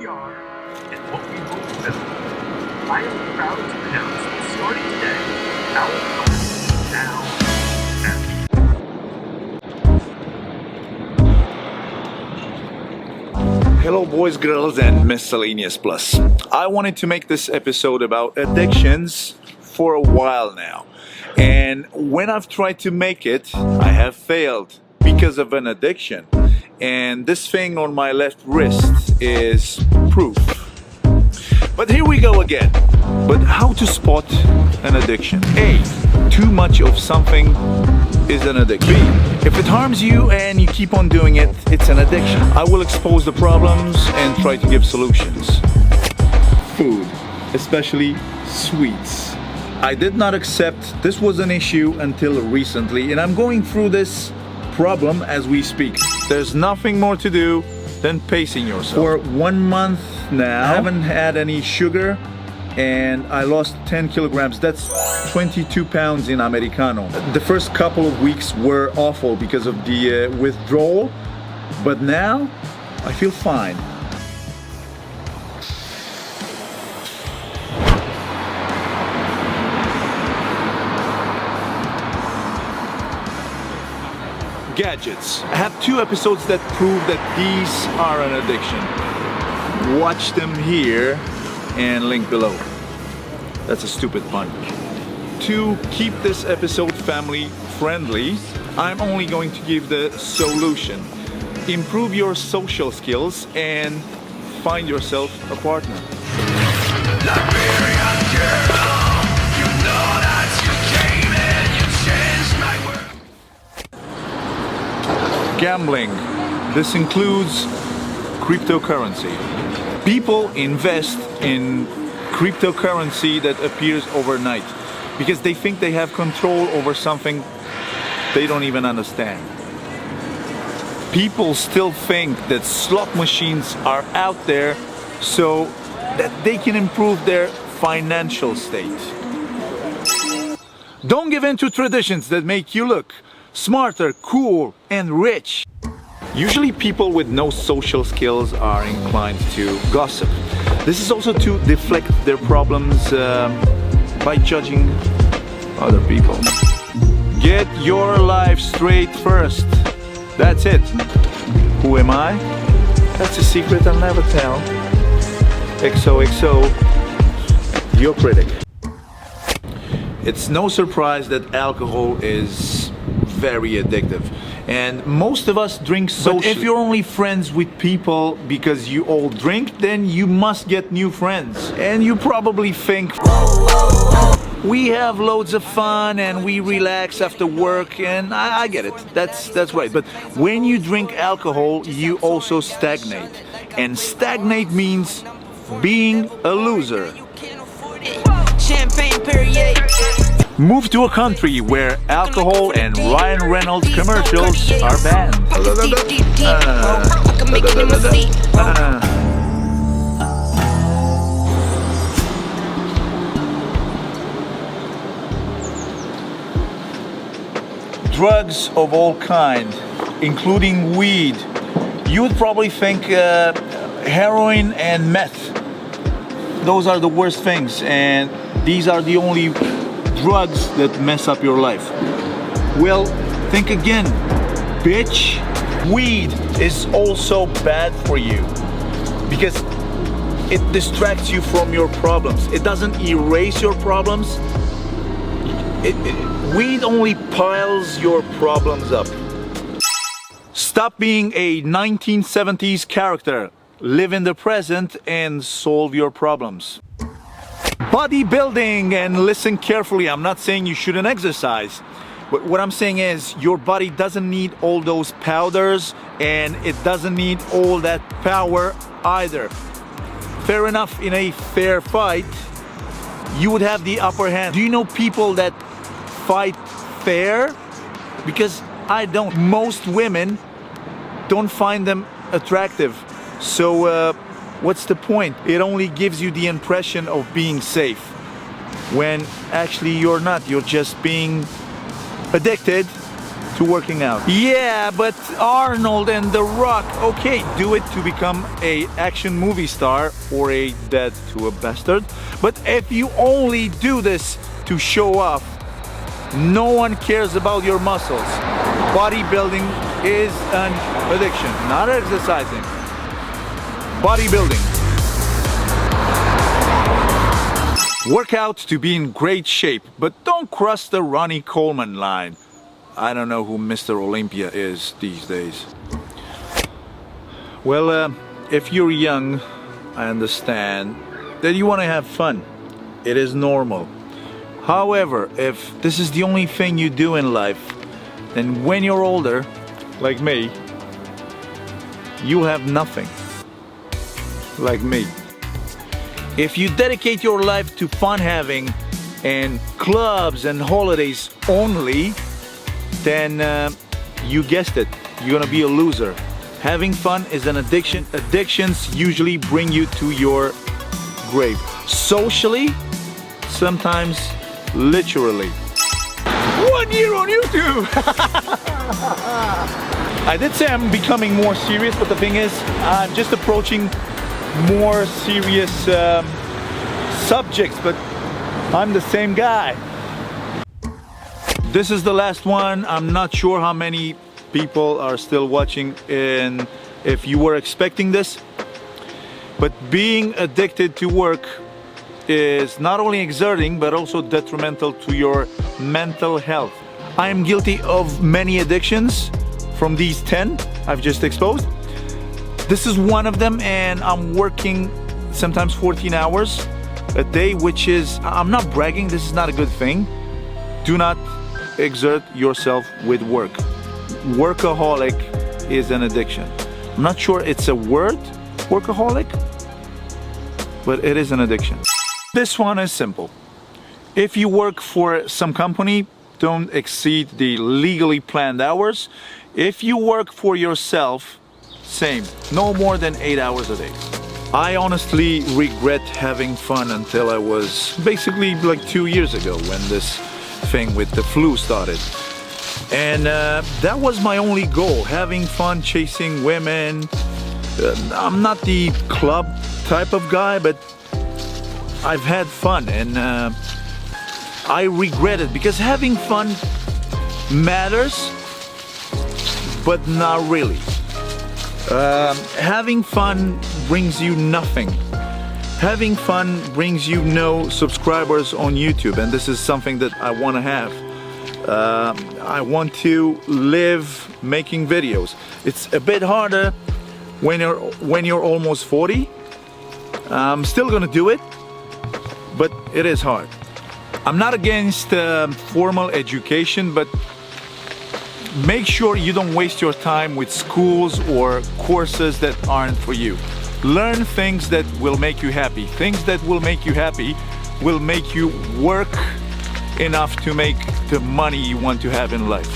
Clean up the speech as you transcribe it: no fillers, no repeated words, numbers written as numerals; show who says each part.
Speaker 1: are and what we hope to build. I am proud to announce that starting today, our class is now empty.
Speaker 2: Hello boys, girls and miscellaneous plus. I wanted to make this episode about addictions for a while now. And when I've tried to make it, I have failed because of an addiction. And this thing on my left wrist is proof. But here we go again. But how to spot an addiction? A, too much of something is an addiction. B, if it harms you and you keep on doing it, it's an addiction. I will expose the problems and try to give solutions. Food, especially sweets. I did not accept this was an issue until recently, and I'm going through this problem as we speak. There's nothing more to do than pacing yourself. For 1 month now, I haven't had any sugar and I lost 10 kilograms. That's 22 pounds in Americano. The first couple of weeks were awful because of the withdrawal, but now I feel fine. Gadgets. I have 2 episodes that prove that these are an addiction. Watch them here and link below. That's a stupid pun. To keep this episode family friendly, I'm only going to give the solution. Improve your social skills and find yourself a partner. Gambling. This includes cryptocurrency. People invest in cryptocurrency that appears overnight because they think they have control over something they don't even understand. People still think that slot machines are out there so that they can improve their financial state. Don't give in to traditions that make you look smarter, cool, and rich. Usually people with no social skills are inclined to gossip. This is also to deflect their problems by judging other people. Get your life straight first. That's it. Who am I? That's a secret I'll never tell. XOXO, your critic. It's no surprise that alcohol is very addictive, and most of us drink socially. But if you're only friends with people because you all drink, then you must get new friends. And you probably think we have loads of fun and we relax after work, and I get it. That's right. But when you drink alcohol, you also stagnate, and stagnate means being a loser. Champagne Perrier. Move to a country where alcohol and Ryan Reynolds commercials are banned. Drugs of all kind, including weed. You would probably think heroin and meth. Those are the worst things, and these are the only drugs that mess up your life. Well, think again, bitch. Weed is also bad for you because it distracts you from your problems. It doesn't erase your problems. Weed only piles your problems up. Stop being a 1970s character. Live in the present and solve your problems. Bodybuilding, and listen carefully, I'm not saying you shouldn't exercise, but what I'm saying is your body doesn't need all those powders and it doesn't need all that power either. Fair enough, in a fair fight you would have the upper hand. Do you know people that fight fair? Because I don't. Most women don't find them attractive, so what's the point? It only gives you the impression of being safe when actually you're not. You're just being addicted to working out. Yeah, but Arnold and The Rock, okay, do it to become a action movie star or a dad to a bastard. But if you only do this to show off, no one cares about your muscles. Bodybuilding is an addiction, not exercising. Bodybuilding. Work out to be in great shape, but don't cross the Ronnie Coleman line. I don't know who Mr. Olympia is these days. Well, if you're young, I understand that you want to have fun. It is normal. However, if this is the only thing you do in life, then when you're older, like me, you'll have nothing. Like me. If you dedicate your life to fun having and clubs and holidays only, then you guessed it, you're gonna be a loser. Having fun is an addiction. Addictions usually bring you to your grave. Socially, sometimes literally. 1 year on YouTube! I did say I'm becoming more serious, but the thing is, I'm just approaching more serious subjects, but I'm the same guy. This is the last one. I'm not sure how many people are still watching and if you were expecting this, but being addicted to work is not only exerting but also detrimental to your mental health. I am guilty of many addictions from these 10 I've just exposed. This is one of them, and I'm working sometimes 14 hours a day, which is, I'm not bragging, this is not a good thing. Do not exert yourself with work. Workaholic is an addiction. I'm not sure it's a word, workaholic, but it is an addiction. This one is simple. If you work for some company, don't exceed the legally planned hours. If you work for yourself, same, no more than 8 hours a day. I honestly regret having fun until I was basically like 2 years ago when this thing with the flu started. And that was my only goal, having fun, chasing women. I'm not the club type of guy, but I've had fun, and I regret it because having fun matters, but not really. Having fun brings you nothing. Having fun brings you no subscribers on YouTube, and this is something that I want to have. I want to live making videos. It's a bit harder when you're almost 40. I'm still gonna do it, but it is hard. I'm not against formal education, but make sure you don't waste your time with schools or courses that aren't for you. Learn things that will make you happy. Things that will make you happy will make you work enough to make the money you want to have in life.